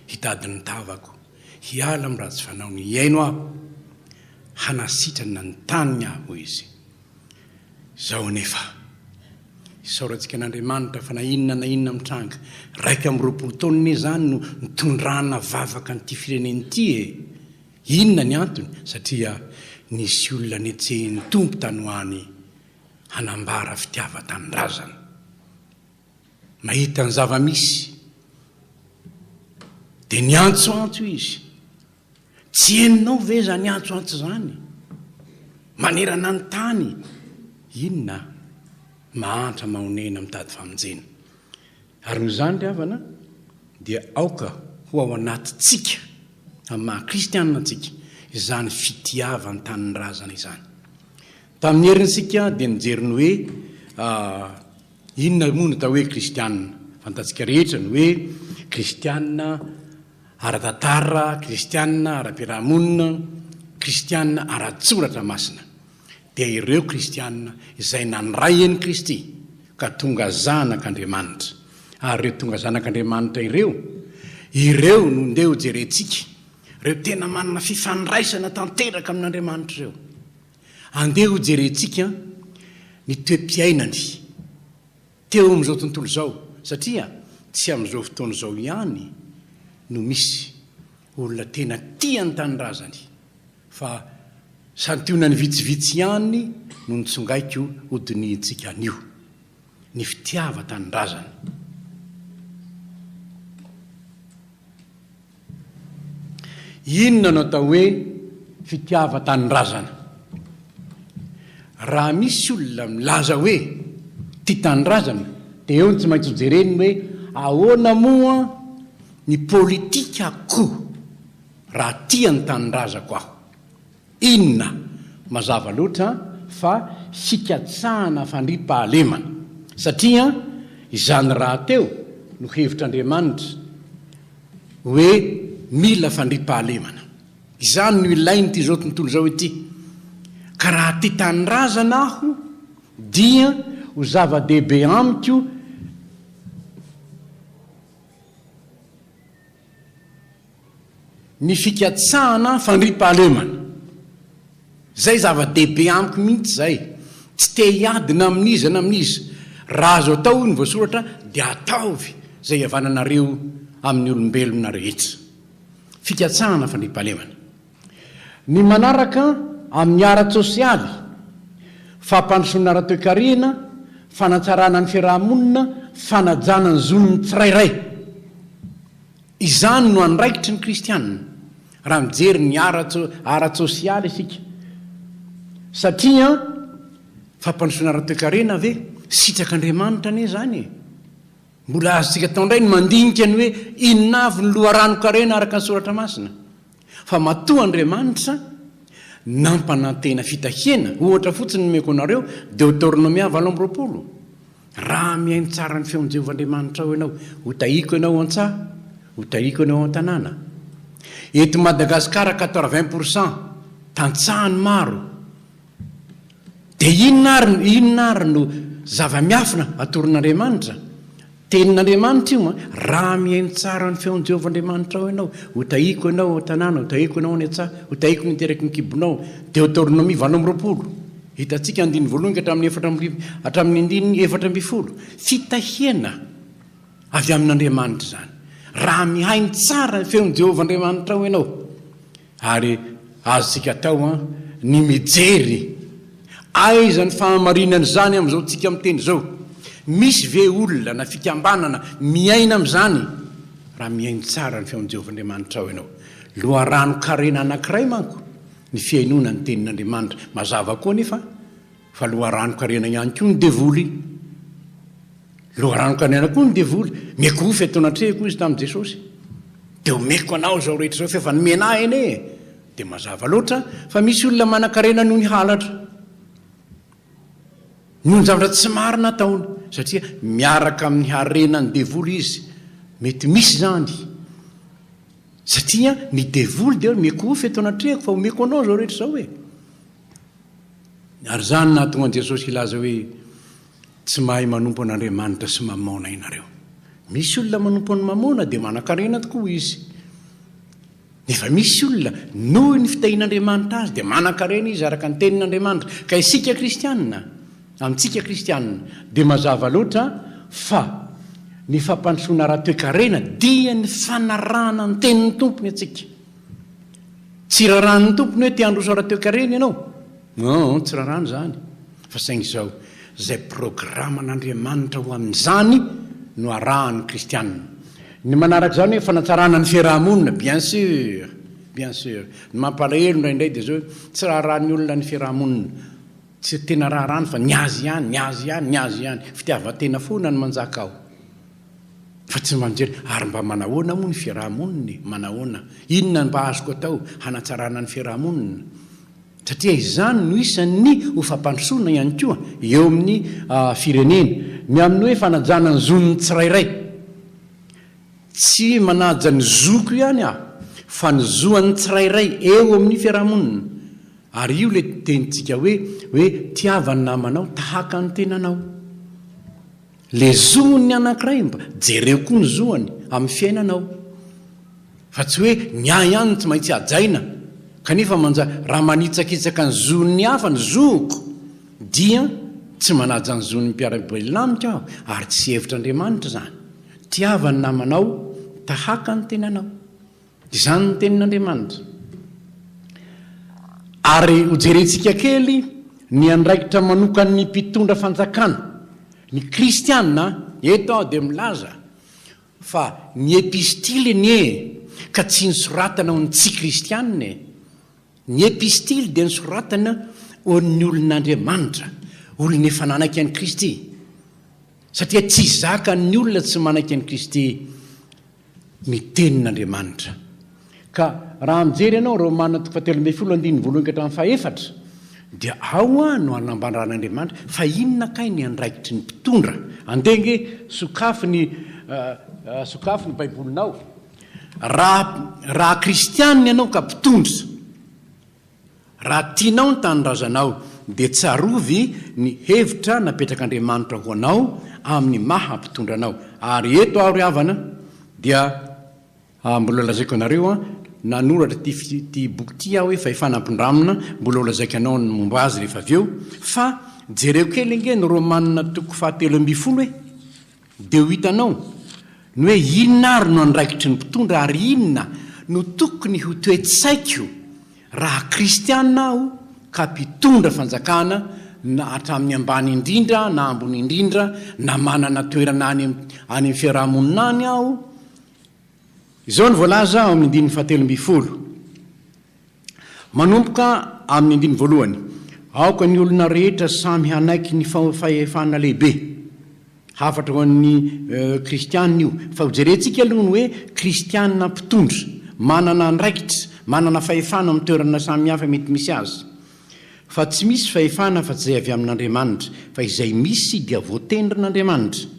hitadiny tavako hiala amin'ny ratsy fanao ny iaino aho hanasitrana ny taniny aho izy zao nefa isaorantsika n'Andriamanitra fa na inona mitranga raika amin'ny 20 taonany zany no nitondrana vavaka nyity fireneny ity inona ny antony satria nisy olona netsehiny tompo tany hoany hanambara fitiavan-tanindrazana mahita ny zava-misy dia niantsoantso izy tsy heninao ve zany antsoantso zany manerana ny tany inona mahantra mahonena mitady famonjena ary noho izany ry havana dia aoka ho ao anatytsika amin'ny maha kristiana tsika izany fitiavan-tanindrazana izany tamin'ny herintsika dia nijeriny hoe inona moa no atao hoe kristiana fantatsika rehetra ny hoe kristiana ara-tantara kristiana ara-piarahamonina kristiana ara-tsoratra masina dia ireo kristiana izay naniray eny Kristy ka tonga zanak'Andriamanitra ary ireo tonga zanak'Andriamanitra ireo no ndeha jerentsika ireo tena manana fifandraisana tanteraka amin'Andriamanitra ireo andeha ho jerentsika ny toe-piainany teo amin'izao tontolo zao satria tsy amin'izao fotoana zao ihany no misy olona tena tia ny tanindrazany fa santionany vitsivitsy ihany no nitsongaiko hodinitsika anio ny fitiavan-tanindrazana inona no atao hoe fitiavan-tanindrazana raha misy olona milaza hoe tia tanindrazana dia eo ny tsy maintsy hojereny hoe ahoana moa ny politika koa raha tia ny tanindrazako aho inona mazava loatra fa fikatsahana fandriam-pahalemana satria izany raha teo no hevitr'Andriamanitra hoe mila fandriam-pahalemana izany no ilainy ty zao tontolo zao ity ka raha tia tanindrazana aho dia ho zava-dehibe amiko ny fikatsahana fandriam-pahalemana zay zava-dehibe amiko mihitsy zay tsy te hiadina amin'izy raha azo atao ny voasoratra dia ataovy zay havananareo amin'ny olombelona rehetra fikatsahana fandriam-pahalemana ny manaraka amin'ny ara-tsosialy fampandrosoana ara-toe-karena fanatsarana ny fiarahamonina fanajana ny zonony tsirairay izany no andraikitry ny kristiana raha mijery ny ara-tsosialy isika satria fampandrosoana ara-toe-karena ve sitrak'Andriamanitra ane zany mbola azontsika tao indray ny mandinika ny hoe inona avy ny loharano-karena araka ny soratra masina fa matoa Andriamanitra nampanantena fitahiana ohatra fotsiny nomeko anareo Deutéronomia 7:20 raha mihaino tsara ny feon'i Jehovahandriamanitra ao ianao hotahiko ianao an-tsaha hotahiko ianao an-tanàna eto Madagasikara 80% tantsahany maro dia inona ary no zava-miafina atoron'Andriamanitra tenin'Andriamanitra io raha mihaino tsara ny feon'i Jehovahandriamanitra ao ianao hotahiko ianao an-tanàna hotahiko ianao any an-tsaha hotahiko ny iteraky ny kibonao Deutéronomia 7:20 hitantsika 9 hatramin'ny 4:20 fitahiana avy amin'Andriamanitra zany raha mihaino tsara ny feon'i Jehovahandriamanitra ao ianao ary azontsika tao ny mijery aiza ny fahamarinany zany amin'izao tsika miteny zao misy ve olona na fikambanana miaina amin'izany raha mihaino tsara ny feon'i Jehovahandriamanitra ao ianao loharano-karena anankiray manko ny fiainona ny tenin'Andriamanitra mazava koa nefa fa loharano-karena ihany koa ny devoly loharano-karena koa ny devoly mekofy ataonatrehiko izy tamin'i Jesosy dia omeko anao zao rehetra zao fa nomena eny dia mazava loatra fa misy olona manan-karena noho ny halatra noho ny zavatra tsy marina ataony satria miaraka amin'ny harena ny devoly izy mety misy zany satria ny devoly dia mekofy eto anatrehako fa omeko anao zao rehetra zao ary zany nahatonga Jesosy ilaza hoe tsy mahay manompo an'Andriamanitra sy mamona ianareo misy olona manompo ny mamona dia manan-karena tokoa izy nefa misy olona noho ny fitahin'andriamanitra azy dia manan-karena izy araka ny tenin'andriamanitra ka isika kristianina amintsika kristianina dia mazava loatra fa ny fampandrosoana raha-toe-karena dia ny fanarahana ny tenin'ny tompony atsika tsy rarahan'ny tompony hoe te handroso raha-toe-karena ianao tsy rarahany zany fa saingy izao zay programan'andriamanitra ho amin'izany no arahan'ny kristianina ny manaraka zany hoe fanatsarana ny fiarahamonina bien sûr ny mampalahelo indraindray dia zao tsy raharahan'ny olona ny fiarahamonina tsy tena raharahany fa niazy ihany fitiavan-tena foana ny manjaka ao fa tsy manjery ary mba manahoana moa ny fiarahamonina manahoana inona mba azoko atao hanatsarana ny fiarahamonina satria izany no isan'ny ho fampandrosoana ihany koa eo amin'ny firenena ny amin'ny hoe fanajana ny zonony tsirairay tsy manaja ny zoko ihany fa ny zoan'ny tsirairay eo amin'ny fiarahamonina ary io le tenitsika hoe tiavany namanao tahaka ny tenanao le zoany anankiray mba jereo koa ny zoany amin'ny fiainanao fa tsy hoe nya ihany tsy maintsy ajaina kanefa raha manitsakitsaka ny zon'ny hafa ny zoko dia tsy manaja ny zon'ny mpiara-belinamika aho ary tsy hevitr'andriamanitra zany tiavany namanao tahaka ny tenanao izany ny tenin'andriamanitra ary hojerentsika kely ny andraikitra manokan'ny mpitondra fanjakana ny kristiana eto aho dia milaza fa ny epistiliny ka tsy nisoratana ho ny tsy kristianina ny epistily dia nisoratana ho ny olon'andriamanitra olona efa nanaiky an'i Kristy satria tsy zaka ny olona tsy manaiky an'i Kristy ny tenin'andriamanitra ka raha mijery ianao Romana 13:1-4 dia ao no anambanran'andriamanitra fa inona kay ny andraikitry ny mpitondra andenge sokafy ny baibolinao raha kristianina ianao ka mpitondra raha tianao ny tanindrazanao dia tsarovy ny hevitra napetrak'andriamanitra ho anao amin'ny maha mpitondra anao ary eto aho ry havana dia mbola lazaiko anareo nanoratra ty boky ty aho hoe fahefanampindramina mbola lazaiko anao ny momba azy rehefa avy eo fa jereo kely inge ny Romanina 13:20 dia ho hitanao ny hoe inona ary no andraikitry ny mpitondra ary inona no tokony ho toetsaiko raha kristiana aho ka mpitondra fanjakana na hatramin'ny ambany indrindra na ambony indrindra na manana toerana any amin'ny fiarahamonina any aho izao ny voalaza ao amin'ny 17:20 manomboka amin'ny 1 aoka ny olona rehetra samy hanaiky ny fahefana lehibe hafatra ho an'ny kristianina io fa hojerentsika aloha ny hoe kristianina mpitondra manana andraikitra manana fahefana amin'ny toerana samihafa mety misy azy fa tsy misy fahefana fa tsy zay avy amin'Andriamanitra fa izay misy dia voatendrin'Andriamanitra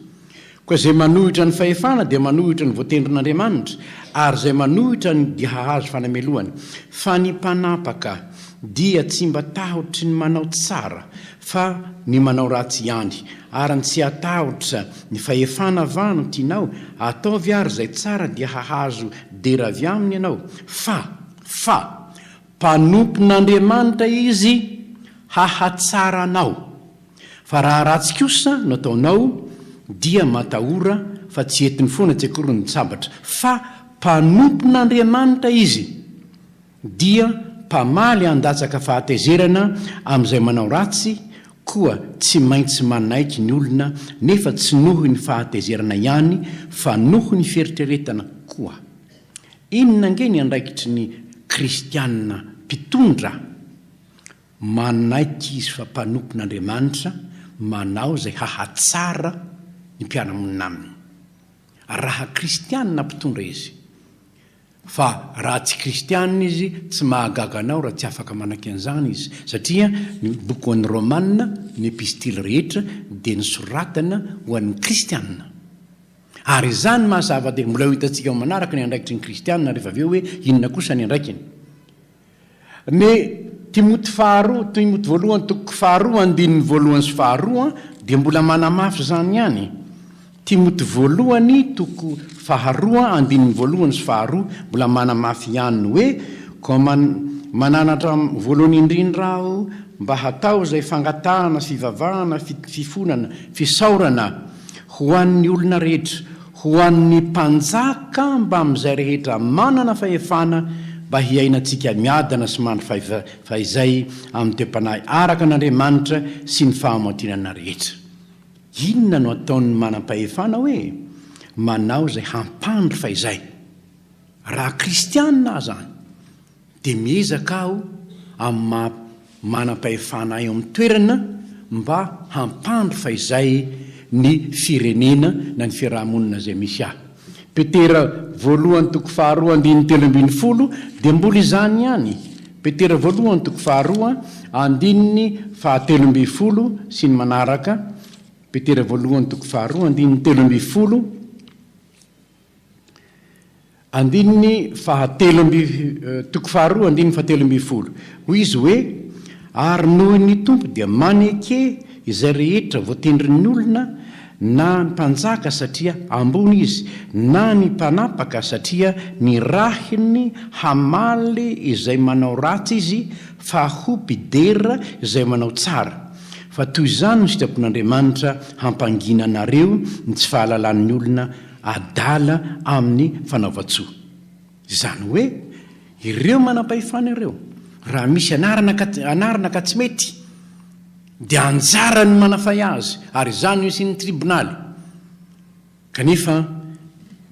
koa zay manohitra ny fahefana dia manohitra ny voatendrin'Andriamanitra ary zay manohitra ny dia hahazo fanamelohany fa ny mpanapaka dia tsy mba tahotry ny manao tsara fa ny manao ratsy ihany ary ny tsy atahotra ny fahefana vano tianao ataovy ary zay tsara dia hahazo dera avy aminy ianao fa mpanompon'Andriamanitra izy hahatsaranao fa raha ratsy kosa no ataonao dia matahora fa tsy entiny foana tsy akorony ny sabatra fa mpanompon'Andriamanitra izy dia mpamaly handatsaka fahatezerana amin'izay manao ratsy koa tsy maintsy manaiky ny olona nefa tsy noho ny fahatezerana ihany fa noho ny fieritreretana koa inona nge ny andraikitry ny kristianina mpitondra manaiky izy fa mpanompon'Andriamanitra manao zay hahatsara ny mpiara-monina aminy raha kristianina mpitondra izy fa raha tsy kristianina izy tsy mahagaga anao raha tsy afaka manaiky an'izany izy satria ny boky ho an'ny Romanina ny epistily rehetra dia nisoratana ho an'ny kristianina ary izany mahazava dia mbola ho hitantsika manaraka ny andraikitry ny kristianina rehefa avy eo hoe inona kosa ny andraikiny ny Timoty voalohany 2:2 dia mbola manamafy zany ihany Timoty voalohany faharoa andininy voalohany sy faharoa mbola manamafy ihany hoe ko mananatra voalohany indrindra aho mba hatao izay fangatahana fivavahana fifonana fisaorana ho an'ny olona rehetra ho an'ny mpanjaka mba amin'izay rehetra manana fahefana mba hiainantsika miadana sy mandry fahaizay amin'ny toe-panahy araka an'Andriamanitra sy ny fahamaontinana rehetra. Inona no ataon'ny manam-pahefana hoe manao izay hampandry fahaizay. Raha kristiana zany dia miezaka aho amin'ny manam-pahefana eo amin'ny toerana mba hampandry fahaizay ny firenena na ny fiarahamonina izay misy ahy. Petera voalohany toko faharoa andiny telo ambin'ny folo dia mbola izany ihany. Petera voalohany toko faharoa andininy fahatelo ambin'ny folo sy ny manaraka. Petera voalohany toko faharoa andininy telo ambin'ny folo andininy toko faharoa andininy fahatelo ambin'ny folo. Hoy izy hoe ary noho ny tompo dia maneke izay rehetra voatendrin'ny olona na ny mpanjaka satria ambony izy na ny mpanapaka satria ny rahiny hamaly izay manao ratsy izy fa ho mpidera izay manao tsara. Fa toy izany no sitrapon'Andriamanitra hampangina anareo ny tsy fahalalan'ny olona adala amin'ny fanaovan-tsoa. Izany hoe ireo manam-pahefana ireo raha misy anarana ka tsy mety dia anjara ny manafay azy ary izany misy ny tribonaly. Kanefa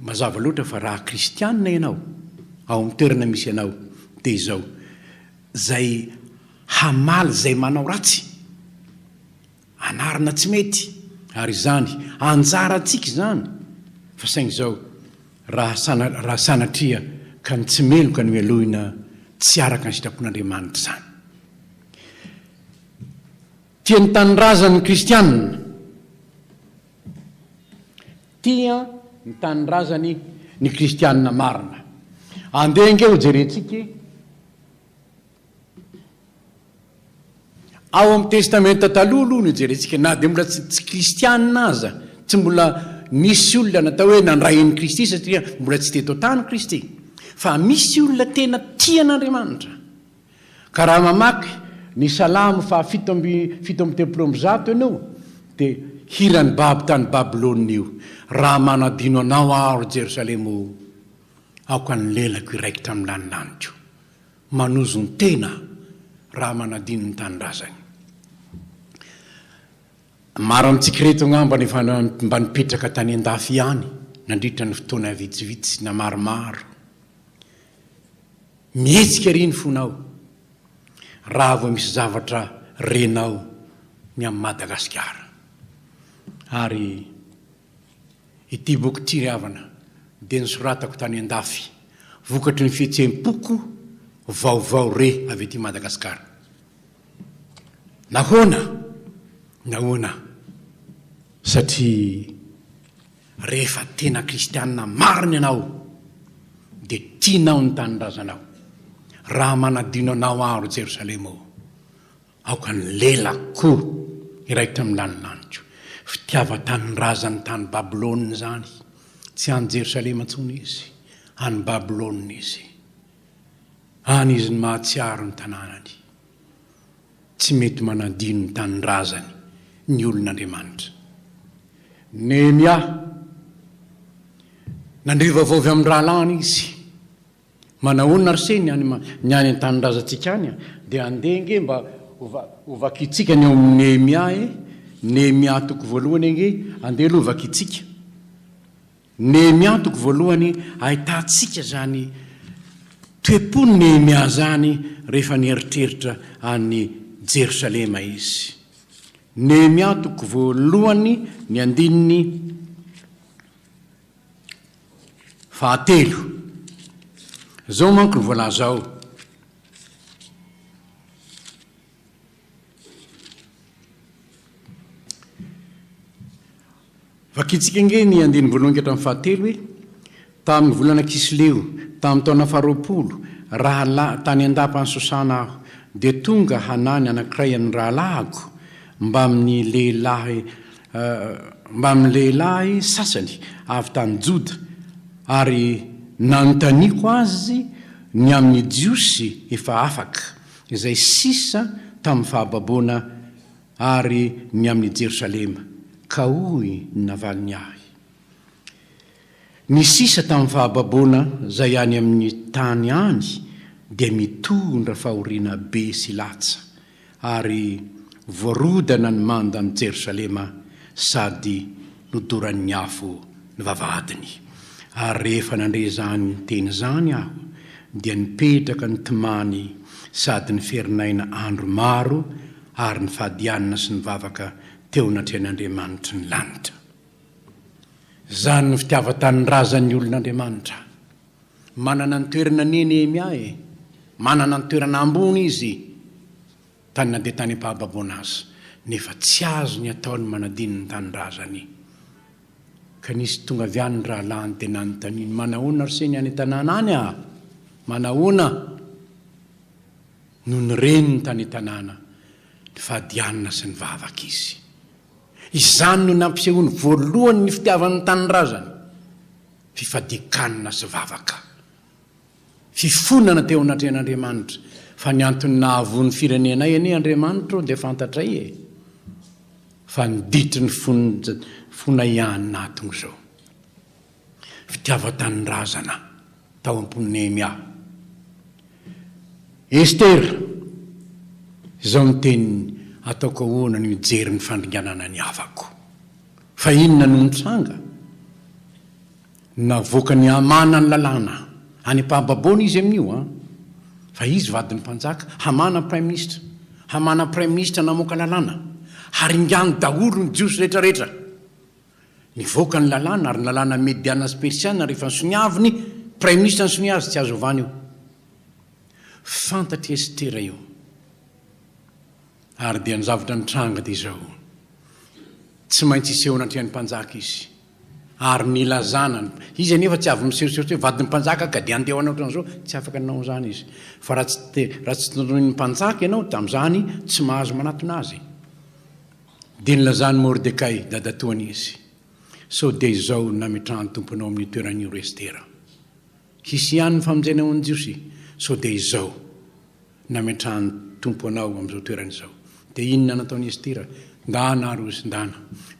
mazava loatra fa raha kristiana ianao ao amin'ny toerana misy ianao dia izao zay hamaly zay manao ratsy anarana tsy mety ary izany anjarantsika izany fa saingy izao raha sanatria ka ny tsy meloka ny mialohina tsy araka ny sitrapon'Andriamanitra izany. Tia ny tanindrazana ny kristiana. Tia ny tanindrazany ny kristiana marina. Andeha ingeo jerentsika ao amin'ny testamenta taloha no jerentsika na dia mbola tsy kristiana aza, tsy mbola misy olona natao hoe nandrahin'ny Kristy satria mbola tsy teto tany Kristy, fa misy olona tena tia n'Andriamanitra. Ka raha mamaky ny salamo fa fito amby telopolo amby zato ianao dia hirany babo tany Babilôna io. Raha manadino anao aho Jerosalema aoka ny lelako iraikitra amin'ny lanilanitro manozo ny tena raha manadino ny tanindrazany. Maro amintsika reto ngamba mba nipetraka tany an-dafy ihany nandritra ny fotoana vitsivitsy na maromaro. Mihetsika ry ny fonao raha vao misy zavatra renao ny amin'ny Madagasikara. Ary ity boky ity ry havana dia nisoratako tany an-dafy vokatry ny fihetsem-poko vaovao re avy ety Madagasikara. Nahoana satria rehefa tena kristiana marina ianao dia tianao ny tanindrazanao. Raha manadino anao aho Jerosalema aoka ny lelako iraikitra amin'ny lanilanitro. Fitiavan-tanindrazany tany Babilôna zany, tsy any Jerosalema intsony izy, any Babilôna izy. Any izy ny mahatsiaro ny tanànany. Tsy mety manadino ny tanindrazany ny olon'Andriamanitra. Nehemia nandriva vaovy amin'ny rahalany izy. Manahoana arseny ny any an-tanindrazantsika any dia andenge mba ovakitsika ny eo amin'ny Nehemia toko voalohany enge andeha aloha ovakitsika. Nehemia toko voalohany ahitantsika zany toe-pony Nehemia zany rehefa nieritreritra any Jerosalema izy. Nehemia toko voalohany ny andininy fahatelo. Zao manko ny voalaza ao. Vakitsika nge ny andiny voalohany hatramin'ny fahatelo hoe tamin'ny volana Kisleo tamin'ny taona faharoapolo raha tany an-dapany Sosana aho dia tonga hanany anankiray amin'ny rahalahako mba amin'ny lehilahy sasany avy tany Joda ary nanontaniako azy ny amin'ny jiosy efa afaka izay sisa tamin'ny fahababoana ary ny amin'ny Jerosalema ka hoy navaliny ahy. Ny sisa tamin'ny fahababoana zay any amin'ny tany any dia mitondra fahoriana be sy latsa ary voarodana ny manda ny Jerosalema sady nodoran'ny afo ny vavahadiny. Ary rehefa nandre zany teny zany aho dia nipetraka ny timany sady ny ferinaina andro maro ary ny fahadianana sy ny vavaka teo natrehan'Andriamanitra ny lanitra. Zany ny fitiavan-tanindrazan'ny olon'Andriamanitra. Manana ny toerana Nehemia, manana ny toerana ambony izy tany nandeha tany am-pahababoana azy, nefa tsy azo ny ataony manadiny ny tanindrazany. Ka nisy tonga avy any ny rahalahy ny tena nytaniny, manahoana ry seny any tanàna any a? Manahoana? No nyreny ny tany tanàna ny fahadianana sy ny vavaka izy. Izany no nampisehoany voalohany ny fitiavan'ny tanindrazany, fifadikanana sy vavaka, fifonana teo anatrehan'Andriamanitra. Fa ny antony nahavony firenenay anie Andriamanitra dia fantatray fa niditry ny fonaiany natony zao. Fitiavan-tanindrazana tao am-pony Nehemia. Estera, izao ny teniny ataoko ahoana ny mijery ny fandringanana ny havako. Fa inona no nitsanga? Navoaka ny Hamana ny lalàna any am-pahababoana izy amin'io fa izy vadiny mpanjaka, Hamana prime ministre. Hamana prime ministre namoaka lalàna, haringany daholo ny jiosy rehetrarehetra. Nivoaka ny lalàna ary ny lalàna mediana sy persiana rehefa nisoniaviny prime ministre nisony azy tsy azo ovany io. Fantatry Estera io. Ary dia ny zavatra nitranga dia izao, tsy maintsy iseho anatrehan'ny mpanjaka izy ary nilazana. Izy anefa tsy avy misehoseho hoe vadiny mpanjaka ka dia andeha anao ohatran'izao, tsy afaka nanao zany izy. Fa raha tsy tondroin'ny mpanjaka ianao tamin'izany tsy mahazo manatona azy. Dia nilazany Mordekay dadatoany izy. So dia izao nametrahany tomponao amin'ny toeran'io Estera. Hisy ihany ny famonjena ao amin'ny jiosy. So dia izao nametrahany tomponao amin'izao toeran'izao. Dia inona nataony Estera? Ndana ary ozy ndana.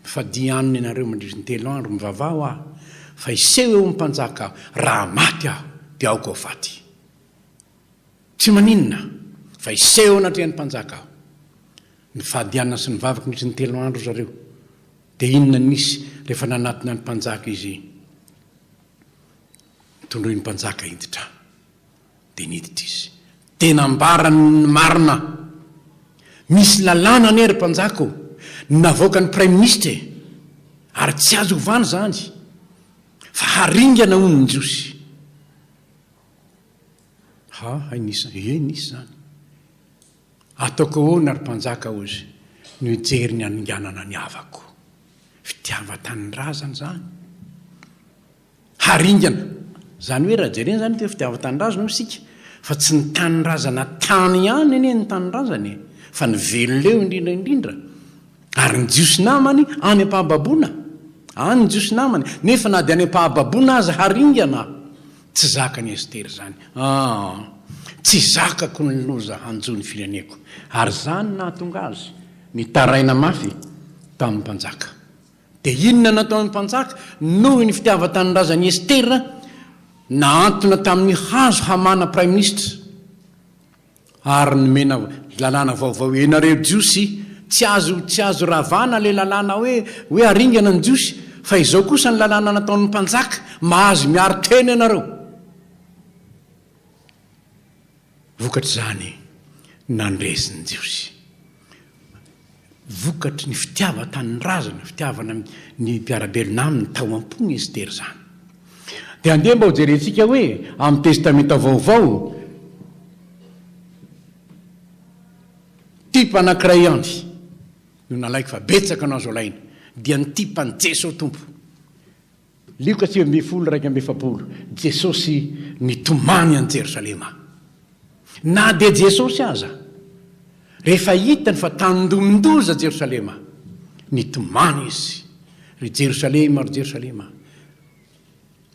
Mifadia aminy ianareo mandrisy ny 3 andro mivavao aho. Fa iseho eo mpanjaka aho, raha maty aho dia aoko ao faty. Tsy maninona fa iseho anatrehan'ny mpanjaka aho. Ny fahadianana sy ny vavaka nisy ny 3 andro zareo. Dia inona nisy rehefa nanatina ny mpanjaka izy? Tondroin'ny mpanjaka hiditra. Dia niditra izy. Tena ambarany marina. Misy lalàna ane ry mpanjaka navoaka ny prime ministre ary tsy azo ovany zany, fa haringana hono ny jiosy. Nisy zany. Ataoko ahoana ry mpanjaka ozy no hijery ny haninganana ny havako. Fitiavan-tanindrazana zany. Haringana. Zany hoe raha jerena zany hoe fitiavan-tanindrazana no isika, fa tsy ny tanindrazana tany ihany anie ny tanindrazana, fa ny veloleo indrindra. Ary ny jiosy namany any am-pahababoana. Any ny jiosy namany. Nefa na dia any am-pahababoana azy haringana. Tsy zaka ny Estera zany. Tsy zakako ny loza hanjo ny fireneko. Ary zany nahatonga azy nitaraina mafy tamin'ny mpanjaka. Dia inona nataon'ny mpanjaka noho ny fitiavan-tanindrazan'i Estera naantona tamin'ny hazo Hamana prime ministre ary nomena lalàna vaovao enareo jiosy. Tsy azo ravana le lalàna hoe haringana ny jiosy, fa izao kosa ny lalàna nataon'ny mpanjaka mahazo miaro teny ianareo. Vokatry zany nandresy ny jiosy. Vokatry ny fitiavan-tanindrazana, fitiavana ny mpiarabelona aminy tao am-pony Estera zany. Dia andeha mba ho jerentsika hoe amin'ny testamenta vaovao tipa anankiray ihany no nalaiko fa betsaka anao zao laina, dia ny tipany Jesosy tompo. Lioka 9:1-7. Jesosy nitomany any Jerosalema. Na dia Jesosy aza rehefa hitany fa tandomindoza Jerosalema, nitomany izy. Ry Jerosalema, ry Jerosalema,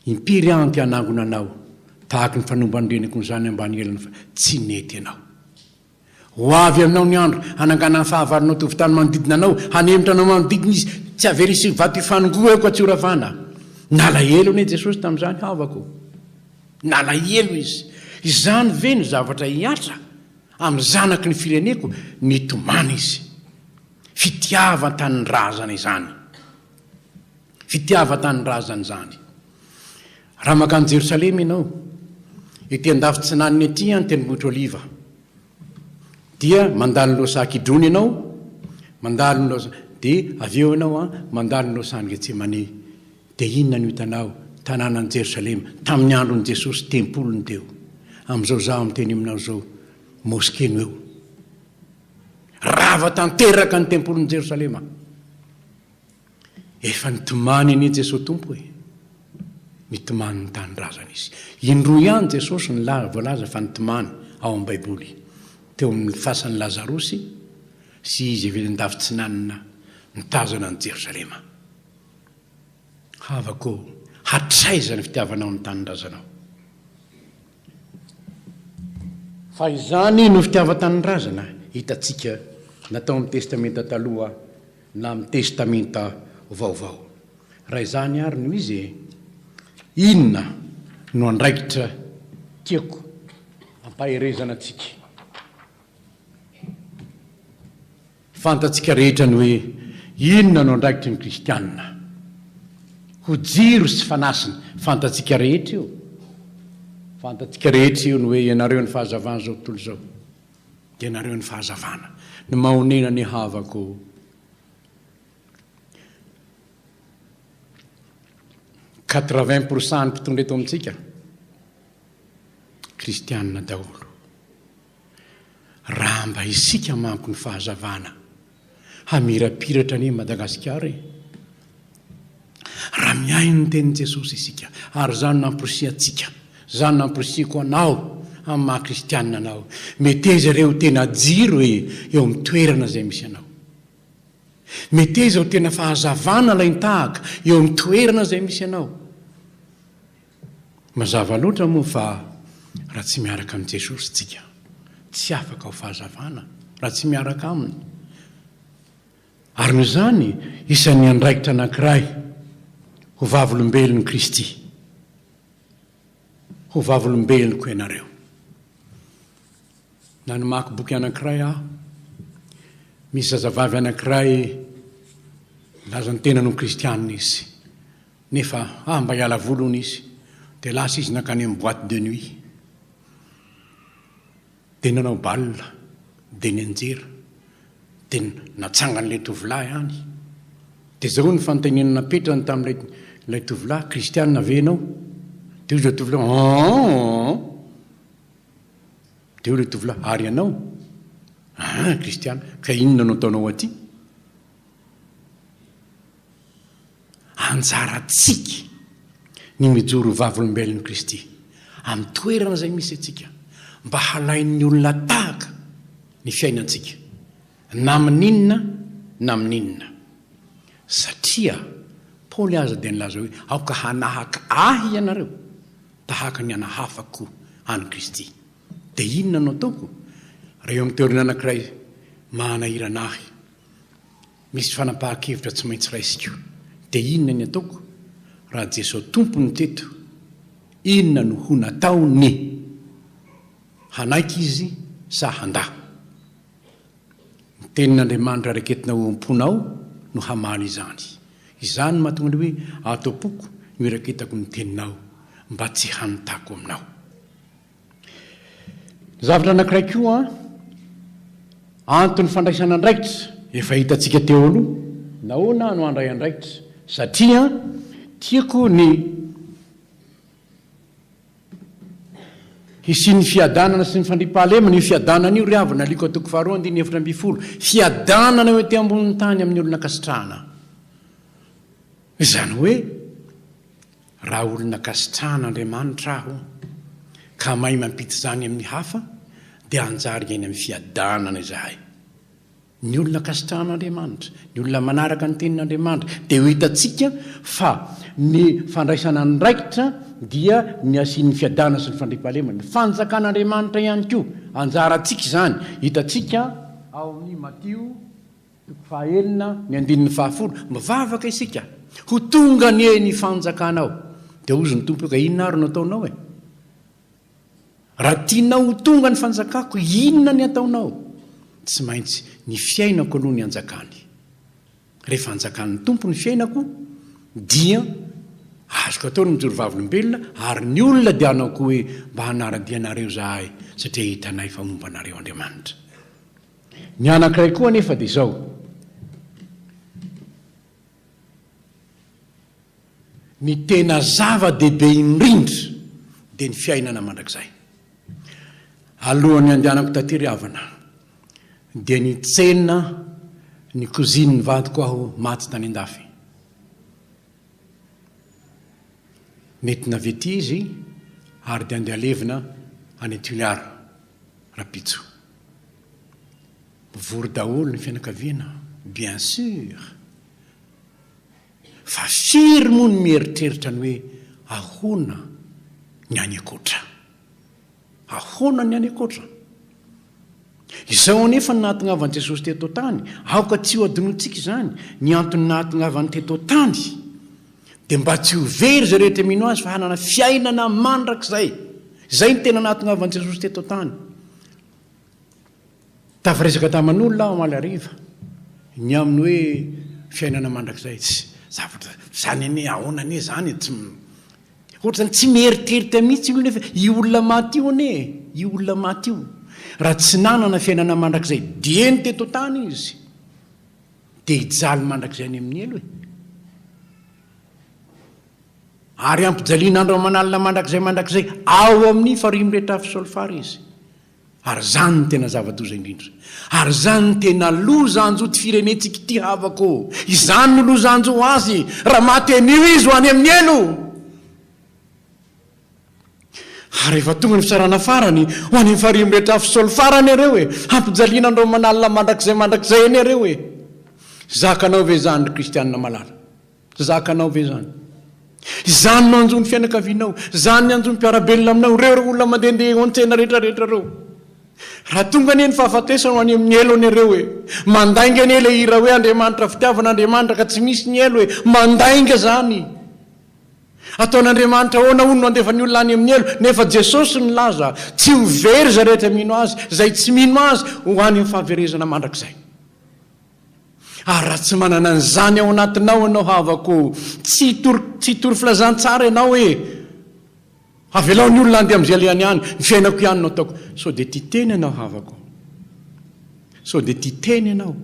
impiry anty anangona anao tahaka ny fanombanrenako nyzany ambany elana fa tsy nety ianao. Ho avy aminao ny andro hananganany fahavaranao tovitany manodidina anao, hanemitra anao manodidina izy tsy averisy vato ifanongoa eko tsy oravana. Nalaelo ne Jesosy tamin'izany havako. Nalaelo izy. Izany ve ny zavatra hiatra amin'ny zanaky ny fireneko nitomana izy. Fitiavan-tanindrazana izany. Fitiavan-tanindrazana izany. Raha makany Jerosalema ianao, ety andafitsinaniny ety any tendrombohitra Oliva, dia mandalo ny losa-kidrony ianao, mandalo ny losa, dia avy eo ianao mandalo ny losa Getsemane. Dia inona no hitanao tanànan'i Jerosalema tamin'ny andron'i Jesosy tempolony teo. Amin'izao zaho miteny aminao zao moskeno eo. Rava tanteraka ny tempolon'i Jerosalema. Efa nitomany anie Jesosy tompo e. Nitomany ny tanindrazana izy. Indroa ihany Jesosy ny voalaza fa nitomany ao amin'ny Baiboly. Teo amin'ny fasan'ny Lazarosy sy izy avy andafitsinanana nitazana ny Jerosalema. Havako, hatraiza ny fitiavanao ny tanindrazanao. Fa izany no fitiavan-tanindrazana hitatsika natao amin'ny testamenta taloha na amin'ny testamenta vaovao. Raha izany ary no izy, inona no andraikitra tiako ampaherezana antsika. Fantatsika rehetra ny hoe inona no andraikitra ny kristiana. Ho jiro sy fanasina, fantatsika rehetra io. Fantatsika rehetra io ny hoe ianareo ny fahazavana zao tontolo zao. Ianareo ny fahazavana. Ny mahonena ny havako. 80% ny mpitondra eto amintsika kristiana daholo. Raha mba isika manko ny fahazavana hamirapiratra ny Madagasikara e. Raha miaino ny tenin'i Jesosy isika, ary zany namporisia atsika, zany namporisiako anao amin'ny maha kristiana anao. Meteza ireo tena jiro eo amin'ny toerana izay misy anao. Meteza ho tena fahazavana ilay tahaka eo amin'ny toerana izay misy anao. Mazava loatra moa fa raha tsy miaraka amin'ny Jesosy tsika, tsy afaka ho fahazavana raha tsy miaraka aminy. Ary noho izany isan'ny andraikitra anankiray ho vavolombelon'i Kristy. Ho vavolombeloniko ianareo. Nanomaky boky anankiray aho. Misy zazavavy anankiray laza ny tena no kristiana izy. Nefa mba hiala volony izy. Dia lasa izy nakany amin'ny boîte de nuit. Dia nanao baolina, dia nianjera, dia natsangan'ilay tovolahy any. Dia zao ny fanontaniana napetrany tamin'ilay tovolahy, kristiana ve ianao? Dia ilay tovolahy, dia ilay tovolahy, ary ianao? Kristiana, ka inona no ataonao aty? Anjaratsika ny mijoro vavolombelon'i Kristy amin'ny toerana izay misy atsika, mba halain'ny olona tahaka ny fiainantsika, na amin'inona na amin'inona. Satria Paoly aza dia nilaza hoe aoka hanahaka ahy ianareo tahaka ny anahafako any Kristy. Dia inona no ataoko? Raha eo amin'ny toerana anankiray manahirana ahy, misy fanapahan-kevitra tsy maintsy raisiko, dia inona ny ataoko? Raha Jesosy tompony teto, inona no ho nataony? Hanaiky izy sa handà? Ny tenin'Andriamanitra raiketina ho amponao no hamaly izany. Izany mahatonga hoe atao-poko no iraketako ny teninao mba tsy hanotako aminao. Zavatra anankiray koa antony fandraisana andraikitra efa hitantsika teo aloha. Nahoana no handray andraikitra? Satria tiako ny hisy ny fiadanana sy ny fandripahalemana. Io fiadanana io riavana aliko atoko faharoa andiny efatra amby folo. Fiadanana eo ety ambonin'ny tany amin'ny olona kasitrahana. Izany hoe raha olona kasitrahana Andriamanitra aho ka mahay mampity zany amin'ny hafa, dia anjary eny amin'ny fiadanana izahay. ny olona kasitrahan'Andriamanitra, ny olona manaraka ny tenin'Andriamanitra, dia ho hitantsika fa ny fandraisana ndraikitra dia ny asian'ny fiadana sy ny fandriam-pahalemana. Ny fanjakan'Andriamanitra ihany koa anjarantsika izany. Hitantsika ao amin'ny Matio 9:1-10. Mivavaka isika ho tonga ny eny fanjakanao. Dia hozy ny tompo ka inona ary no ataonao e? Raha tianao ho tonga ny fanjakako, inona ny ataonao? Tsy maintsy ny fiainako aloha ny anjakany. Rehefa anjakan'ny tompo ny fiainako, dia azoko atao ny mijoro vavolombelona, ary ny olona dia anao hoe mba hanaradianareo zahay satria hitanay fa momba anareo Andriamanitra. Ny anankiray koa nefa dia izao. Ny tena zava-dehibe indrindra dia ny fiainana mandrakizay. Alohan'ny andehanako tatery havana, dia ny tsena ny koziny ny vadiko aho maty tany an-dafy. Nentina vety izy ary dia andeha levina any Tuliara Rapitso. Vory daholo ny fianakaviana, bien sûr. Fa firy moa ny mieritreritra ny hoe ahoana ny any akoatra. Ahoana ny any akoatra. Izao anefa ny nahatongavany Jesosy teto tany, aoka tsy ho adinotsika izany, ny antony nahatongavany teto tany, dia mba tsy ho very zay rehetra mino azy fa hanana fiainana mandrakizay. Izay ny tena nahatongavany Jesosy teto tany. Tafaresaka taman'olona aho malariva ny amin'ny hoe fiainana mandrakizay. Tsy zavatra zany ane ahoana ane zany tsy ohatrany tsy mieritreritra mihitsy io nefa i olona maty io ane, i olona maty io. Raha tsy nanana fiainana mandrakizay dieny teto tany izy, dia hijaly mandrakizay any amin'ny elo e. Ary ampijaliana andro manalina mandrakizay ao amin'ny farimrehetra fisolfara izy. Ary zany ny tena zava-doza indrindra. Ary zany ny tena loza anjo ty firenetsika ity havako. Izany no loza anjo azy. Raha maty anio izy ho any amin'ny elo. Ary rehefa tonga ny fisarana farany ho any farimrehetra fisolfarany ireo e. Ampijaliana andro manalina mandrakizay any ireo e. Zakanao ve zany ry kristiana malala? Zakanao ve zany? Zany no anjo ny fianakavinao, zany ny anjo ny mpiarabelona aminao, reo olona mandehandeha eo an-tsena rehetrarehetra reo. Raha tonga ny eny fahafatesana ho any amin'ny elo any ireo e. Mandainga ny elo ira hoe Andriamanitra, fitiavan'Andriamanitra ka tsy misy ny elo e. Mandainga zany. Ataon'Andriamanitra ahoana hono no andefa ny olona any amin'ny elo, nefa Jesosy ny laza, tsy ho very zay rehetra mino azy, zay tsy mino azy ho any amin'ny fahaverezana mandrakizay. Ary raha tsy manana an'izany ao anatinao ianao havako, tsy tory filazantsara ianao e. Avelao ny olona andeha amin'izay alehany ihany, ny fiainako ihany no ataoko. Sao dia tia teny ianao havako. Sao dia tia teny ianao.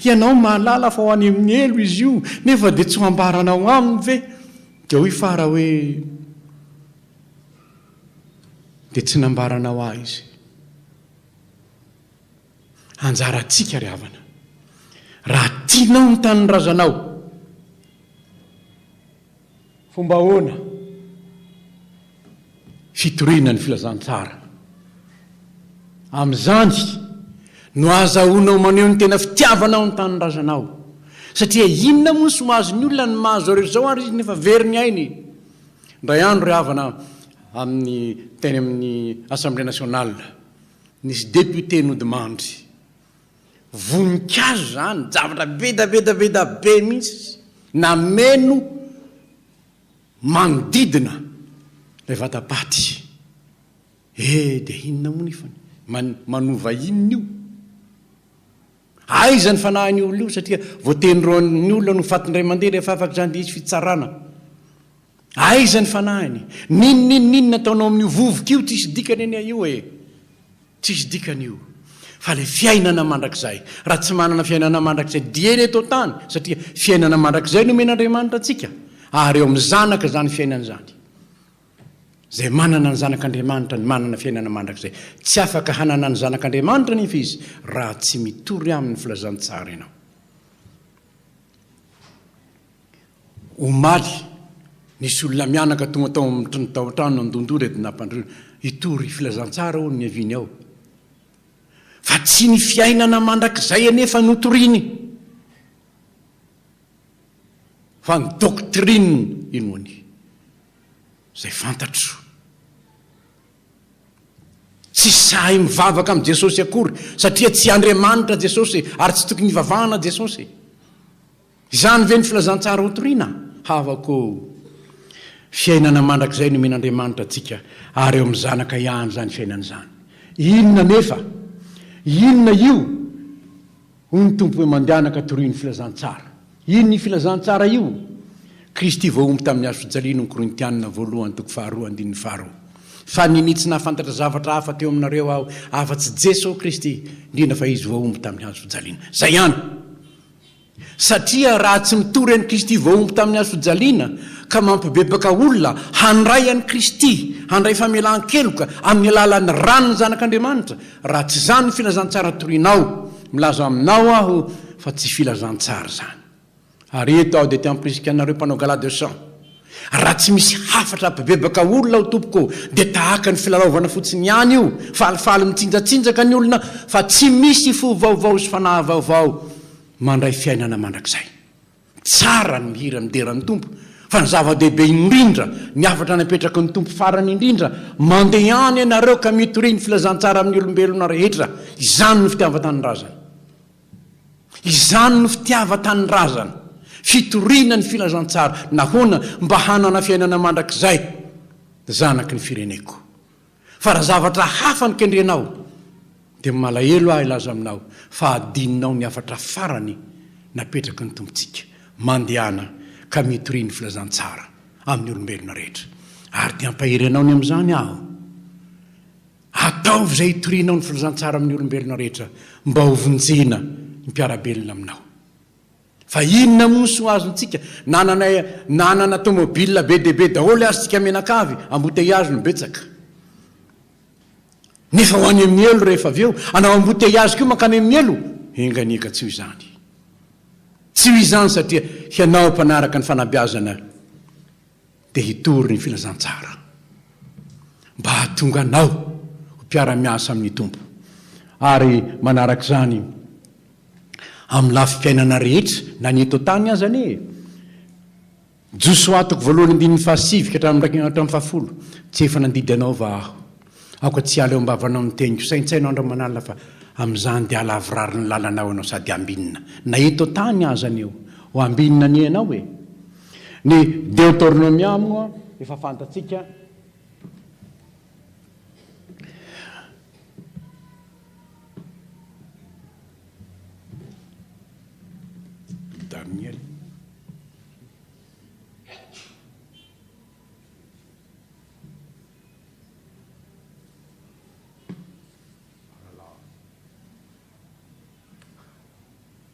Ianao mahalala fa ho any amin'ny elo izy io, nefa dia tsy ho ambaranao aminy ve? Dia hoy fara hoe dia tsy nambaranao ahy izy. Anjarantsika ry havana. Raha tianao ny tanindrazanao, fomba ahoana fitoriana ny filazantsara. Amin'izany no azahoanao maneho ny tena fitiavanao ny tanindrazanao. Satria inona moa sy mahazo ny olona ny mahazo rehetra zao ary izy nefa very ny ainy. Ndray andro ry havana amin'ny teny amin'ny Assemblée nationale, nisy député nodimandry. Voninkazo zany, zavatra be mihitsy, nameno manodidina ilay vatapaty. Dia inona moa nifany? Manova inona io? Aiza ny fanahin'ny olona io satria voatenyreo ny olona no fatindray mandeha rehefa afaka zany dia izy fitsarana. Aiza ny fanahiny? Ninona ataonao amin'io vovoka io? Tsisy dikany eny io e. Tsisy dikany io. Fa le fiainana mandrakizay. Raha tsy manana fiainana mandrakizay dieny eto tany, satria fiainana mandrakizay no men'Andriamanitra antsika. Ary eo amin'ny zanaka zany fiainana zany. Zay manana ny zanak'Andriamanitra ny manana fiainana mandrakizay. Tsy afaka hanana ny zanak'Andriamanitra nefa izy raha tsy mitory amin'ny filazantsara ianao. Omaly nisy olona mianaka tonga tao amin'ny taotrano andondorety nampandreo hitory filazantsara hono ny aviany ao. fa tsy ny fiainana mandrakizay anefa notoriny fa ny doktrine inoany zay fantatro tsy sahy mivavaka amin'i Jesosy akory satria tsy Andriamanitra Jesosy ary tsy tokony hivavahana Jesosy. Izany ve ny filazantsara otoriana? Havako fiainana mandrakizay no men'Andriamanitra atsika ary eo amin'ny zanaka ihany zany fiainana zany. Inona nefa? Inona io? Hoy ny tompo hoe mandehanaka toriany filazantsara. Inona filazantsara io? Kristy voaomby tamin'ny hazo fijaliana ny Korintianina 1:2-2. Fa ninitsy nahafantatra zavatra hafa teo aminareo aho afa-tsy Jesosy Kristy indrindra fa izy voaomby tamin'ny hazo fijaliana. Zay ihany. Satria raha tsy mitory an'i Kristy voaomby tamin'ny hazo fijaliana ka mampibebaka olona handray an'i Kristy, handray famelan-keloka amin'ny alalan'ny ranony zanak'Andriamanitra, raha tsy zany ny filazantsara torianao, milaza aminao aho fa tsy filazantsara zany. Ary eto aho dia te hampirisika anareo mpanao gala de sang. Raha tsy misy hafatra bebaka olona ao tompoko dia tahaka ny filalaovana fotsiny ihany io, falifaly mitsinjatsinjaka ny olona fa tsy misy fo vaovao sy fanahy vaovao mandray fiainana mandrakizay. Tsara ny mihira midera ny tompo fa ny zava-dehibe indrindra ny hafatra napetraka ny tompo farany indrindra mandeha any ianareo ka mitoriny filazantsara amin'ny olombelona rehetra. Izany no fitiavan-tanindrazana. Izany no fitiavan-tanindrazana. Fitoriana ny filazantsara nahoana mba hanana fiainana mandrakizay zanaky ny fireneko. Fa raha zavatra hafa ny kendrenao dia malahelo aho ilaza aminao fa adininao ny hafatra farany napetraka ny tompontsika mandehana ka mitoriany filazantsara amin'ny olombelona rehetra. Ary dia ampahery anao ny amin'izany aho. Ataovy izay hitorianao ny filazantsara amin'ny olombelona rehetra mba ho vonjena ny mpiarabelona aminao. Fa inona moso azontsika nanana tomobile be dia be daholo azontsika menakavy amboteiazy no betsaka. Nefa ho any amin'ny elo rehefa avy eo anao amboteiazy koa mankany amin'ny elo enganika tsy ho izany. Tsy ho izany satria hianao mpanaraka ny fanabeazana dia hitory ny filazantsara mba hahatonga anao ho mpiara-miasa amin'ny tompo. Ary manaraka izany amin'ny lafi-piainana rehetra na ny eto tany aza ane. Josoa 1:9 hatramin'ny 10 tsy efa nandidy anao va aho. Aoka tsy ala eo ambavanao ny teniko saintsainao andro manalina fa amin'izany dia alavorary ny lalanao ianao sady ambinina. Na eto tany aza aneo ho ambinina ny ianao e. Ny Deutéronomia moa efa fantatsika Daniel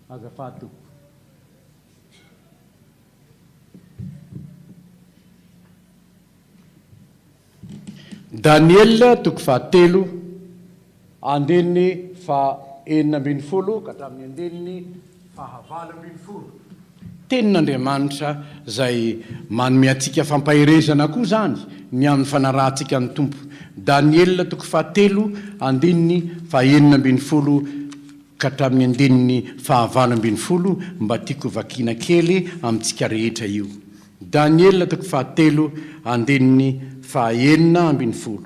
azafady Daniel 3 andininy 9 ka hatramin'ny andininy 9. Tenin'Andriamanitra zay manome atsika fampaherezana koa zany ny amin'ny fanarahantsika ny tompo. Daniel 3 andininy 9 ka hatramin'ny andininy 10 mba tiako vakiana kely amintsika rehetra io. Daniel 3 andininy 9.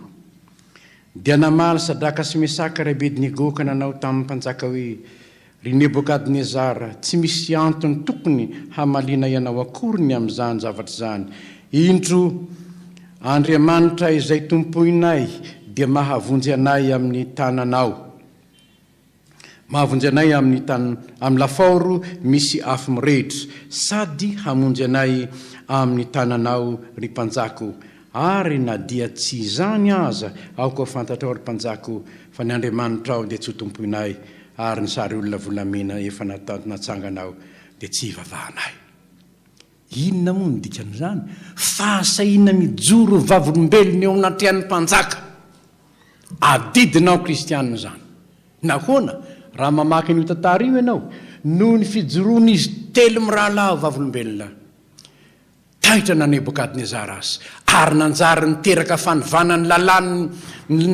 Dia namaly Sadraka sy Mesaka ry Abednego ka nanao tamin'ny mpanjaka hoe ry Nebokadnezara, tsy misy antony tokony hamaliana ianao akoriny amin'izany zavatra zany. Indro Andriamanitra izay tompoinay dia mahavonjy anay amin'ny tananao. Mahavonjy anay amin'ny lafaoro misy afo mirehitra sady hamonjy anay amin'ny tananao ry mpanjako. Ary na dia tsy izany aza aoka fantatrao ry mpanjako fa ny Andriamanitra ao dia tsy ho tompoinay ary ny sary olona volamena efa natsanganao dia tsy hivavahanay. Inona moa ny dikan'izany? Fahasahiana mijoro vavolombelona eo anatrehan'ny mpanjaka. Adidinao kristiana zany. Nahoana? Raha mamaky ny tantara io ianao noho ny fijoroany izy telo mirahalahy vavolombelona. Taitra na Nebokadnezara azy ary nanjary niteraka fanivana ny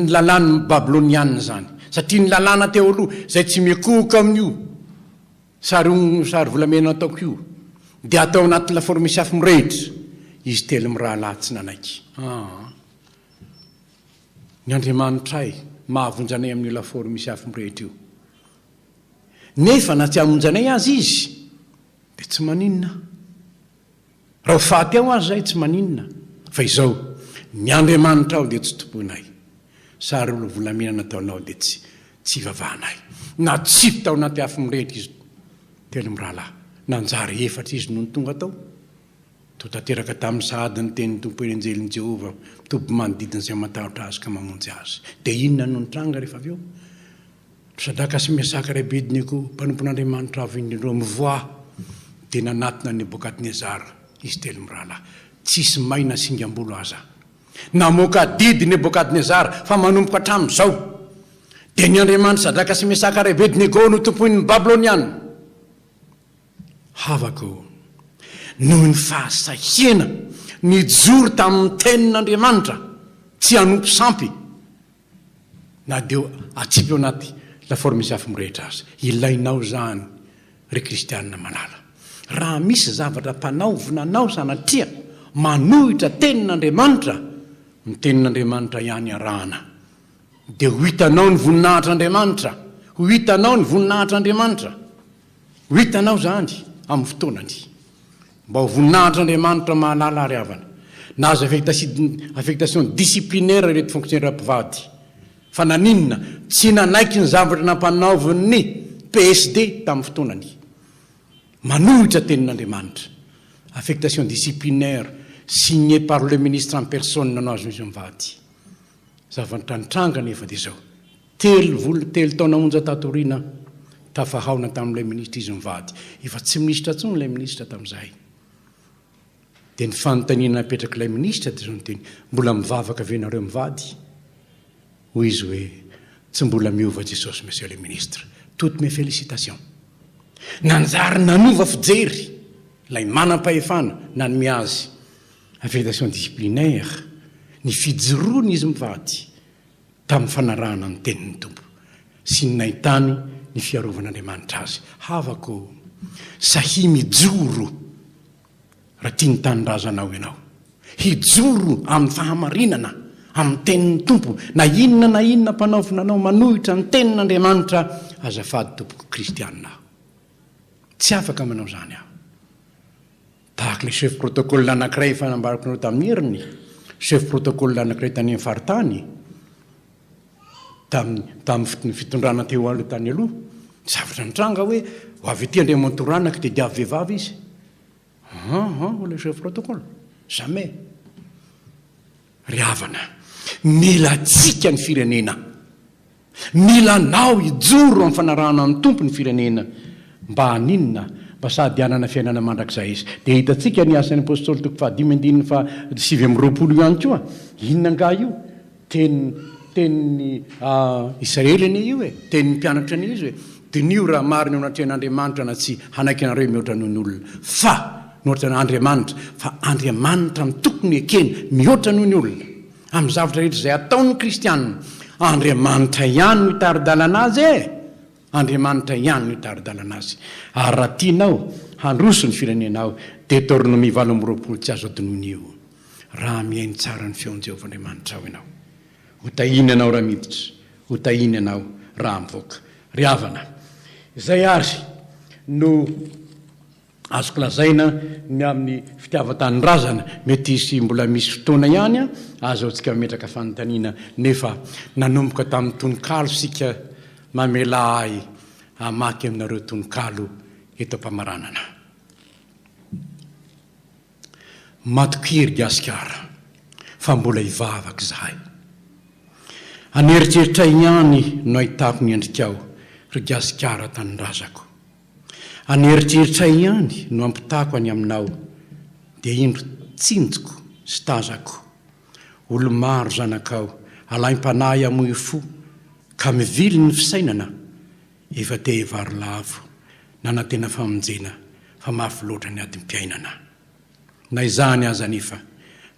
lalàn'ny Babilonianina zany. satria ny lalàna teo aloha zay tsy mikohoka amin'io sary volamena ataoko io dia atao anaty lafaoro misy afo mirehitra izy telo mirahalay tsy nanaiky. Ny Andriamanitra ay mahavonjanay amin'ny lafaoro misy afo mirehitra io. Nefa na tsy hamonjanay azy izy dia tsy maninona. Raha ho faty ao azy zay tsy maninona. Fa izao ny Andriamanitra ao dia tsy toponay. Sary volamena nataonao dia tsy vavahanay. Na tsy tao anaty afo mirehitra izy telo mirahalay. Nanjary efatra izy no tonga tao. Totanteraka tamin'ny sahady ny tenin'ny tompo eny anjelin'i Jehova mitoby manodidina izay matahotra azy ka mamonjy azy. Dia inona no nitranga rehefa avy eo? Sadraka sy Mesaka ry Abednego mpanompon'Andriamanitra avy indrindro mivoa dia nanatina Nebokadnezara izy telo mirahalay. Tsisy maina singam-bolo aza. Namoaka didy Nebokadnezara fa manomboka hatramin'izao. Dia ny Andriamanitra Sadraka sy Mesaka ry Abednego no tompon'ny Babiloniana. Havako noho ny fahasahiana nijoro tamin'ny tenin'Andriamanitra tsy hanompo sampy na dia atsipy ao anaty lafaoro misy afo mirehitra azy. Ilainao zany ry kristiana malala. Raha misy zavatra mpanaovina sanatria manohitra tenin'Andriamanitra, ny tenin'Andriamanitra ihany arahana. Dia ho hitanao ny voninahitr'Andriamanitra, ho hitanao ny voninahitr'Andriamanitra, ho hitanao zany amin'ny fotoanany. Mba ho voninahitr'Andriamanitra mahalala ary havana. Nazo affectation disciplinaire reto fonctionnaire mpivady. Fa naninona tsy nanaiky ny zavatra nampanaoviny PSD tamin'ny fotoanany. Manohitra tenin'Andriamanitra. Affectation disciplinaire signée par le ministre en personne nanao azy misy mivady. Zavatra nitranga nefa dia zao. Telo taona onja tatoriana tafahaona tamin'ilay ministra izy mivady. Efa tsy ministra intsony ilay ministra tamin'izay. Dia ny fanontaniana napetraka ilay ministra dia zao ny teny, mbola mivavaka ve nareo mivady? Hoy izy hoe tsy mbola miova Jesosy monsieur le ministre. Toutes mes félicitations. Nanjary nanova fijery ilay manam-pahefana nanome azy affectation disciplinaire ny fijoroany izy mivady tamin'ny fanarahana ny tenin'ny tompo sy ny nahitany ny fiarovan'Andriamanitra azy. Havako sahy mijoro raha tia ny tanindrazanao ianao. Hijoro amin'ny fahamarinana amin'ny tenin'ny tompo na inona mpanaovinanao manohitra ny tenin'Andriamanitra azafady tompoko kristiana. Tsy afaka manao zany aho. Tahaka le chef protocole anankiray fanambarako anao tamin'ny heriny, chef protocole anankiray tany amin'ny faritany tamin'ny fitondrana teo aloha tany aloha. Zavatra nitranga hoe ho avy ety Andriamantoranaka dia diavy vehivavy izy. Le chef protocole jamais. Ry havana, mila tsika ny firenena, mila nao hijoro amin'ny fanarahana amin'ny tompo ny firenena mba haninona mba sady hanana fiainana mandrakizay izy. Dia hitantsika ny asan'ny apôstôly toko 5:7-20 ihany koa. Inona nga io? Tenin'ny Israely anie io e, tenin'ny mpianatra anie izy hoe dinio raha marina ao anatrehan'Andriamanitra na tsy hanaiky anareo mihoatra noho ny olona. Fa mihoatra n'Andriamanitra, fa Andriamanitra ny tokony ekeny mihoatra noho ny olona. Amin'ny zavatra rehetra izay ataon'ny kristianina, Andriamanitra ihany no hitari-dalana azy e. Andriamanitra ihany no hitari-dalana azy. Ary raha tianao handroso ny firenenao, Deutéronomie 7:20 tsy azo adinoina io. Raha miainy tsara ny feon'i Jehovah Andriamanitra ao ianao. Ho tahiny ianao raha miditra, ho tahiny ianao raha mivoaka. Ry havana, izay ary no azoko lazaina ny amin'ny fitiavan-tanindrazana. Mety isy mbola misy fotoana ihany azaontsika metraka fanontaniana, nefa nanomboka tamin'ny tononkalo sika mamela ahy hamaky aminareo tononkalo eto am-pamaranana. Matokiry gasikara fa mbola hivavaka izahay. Aneritreritra ihany no ahitako ny endrikao ry gasikara tanindrazako. Aneritreritra ihany no ampitako any aminao, dia indro tsinjoko sy tazako. Olo maro zanakao, alaim-panahy amoy fo, ka mivily ny fisainana, efa te varilavo, nanantena famonjena, fa mafy loatra ny ady mpiainana. Na izany aza nefa,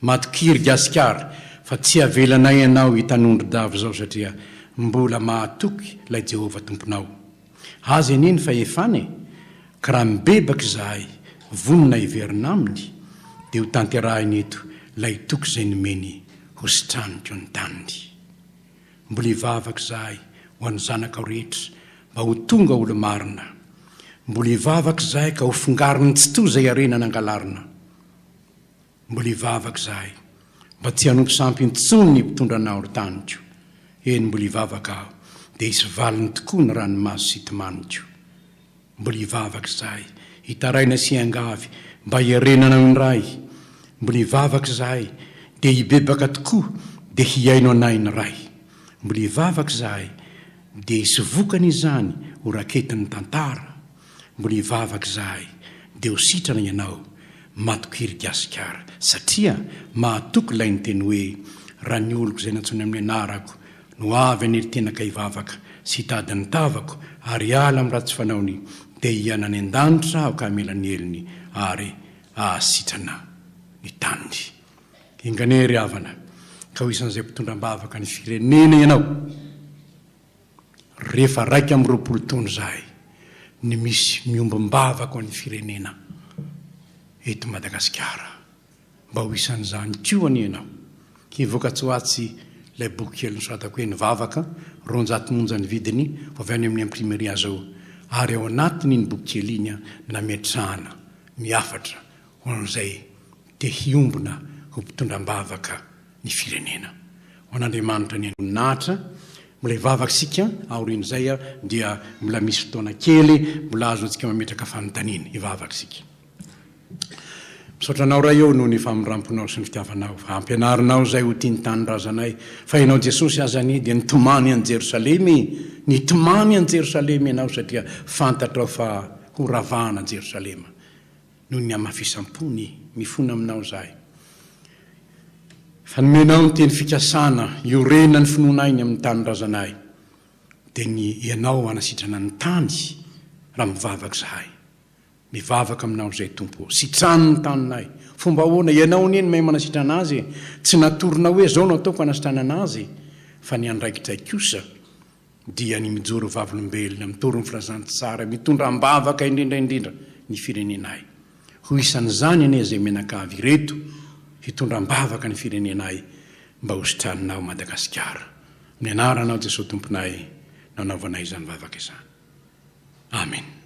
matokiry gasikara, fa tsy avelanay ianao hitanondro-davo zao satria mbola mahatoky ilay Jehova tomponao. Azy aniny fa efany ka raha mibebaka izahay vonina iverina aminy dia ho tanterahiny eto ilay toky izay nomeny ho sitraniko ny taniny. Mbola hivavaka izahay ho an'ny zanaka rehetra mba ho tonga olo marina. Mbola hivavaka izahay ka ho fongariny tsy toy izay arenana angalarina. Mbola hivavaka izahay mba tsy hanompo sampintsony ny mpitondra anao ry taniko. Eny mbola hivavaka aho dia hisy valiny tokoa ny ranomasy sy tomaniko. Mbola hivavaka izahay hitaraina sy angavy mba hiarenana ny ray. Mbola hivavaka izahay dia hibebaka tokoa dia hiaino anay ny ray. Mbola hivavaka izahay dia hisy vokany izany ho raketiny tantara. Mbola hivavaka izahay dia ho sitrana ianao matokiry gasikara satria mahatoky ilay ny teny hoe raha ny oloko izay nantsony amin'ny anarako no avy aneritena-ka hivavaka sy hitady ny tavako ary ala amin'ny ratsy fanaony dia hiana any an-danitra aho ka hamela ny heliny ary ahasitrana ny taniny. Inganery havana ka ho isan'izay mpitondram-bavaka ny firenena ianao. Rehefa raika amin'ny 20 taona izahay ny misy miombam-bavaka ho an'ny firenena eto Madagasikara, mba ho isan'izany koa any ianao. Hivoaka tsy ho atsy ilay boky kely nosoratako hoe ny vavaka 200 monja ny vidiny ho avy any amin'ny imprimerie zao, ary ao anatiny iny boky kely iny nametrahana miafatra ho an'izay te hiombona ho mpitondram-bavaka ny firenena. Ho an'Andriamanitra ny nahatra mbola hivavaka sika aoriana izay dia mbola misy fotoana kely mbola azo antsika mametraka fanontaniana hivavaka sika. Misaotra anao raha eo noho ny faminramponao sy ny fitiavanao, ampianarinao izay ho tiany tanindrazanay fa ianao Jesosy azany dia nitomany any Jerosalemy, nitomany any Jerosalemy ianao satria fantatrao fa ho ravahana Jerosalema noho ny amafisampony mifona aminao izahay. Fa nomenao ny teny fikasana iorena ny finoanainy amin'ny tanindrazanay dia ny ianao anasitrana ny tany raha mivavaka izahay. Mivavaka aminao izay tompo, sitrano ny taninay. Fomba ahoana ianao neny mahay manasitrana azy, tsy natorina hoe zao no ataoko anasitrana azy, fa ny andraikitray kosa dia ny mijoro vavolombelona, mitoro ny filazantsara, mitondram-bavaka indrindraindrindra ny firenenay. Ho isan'izany ane izay menakavy reto hitondram-bavaka ny firenenay mba ho sitraninao Madagasikara. Amin'ny anaranao Jesosy tomponay nanaovanay izany vavaka izany. Amen.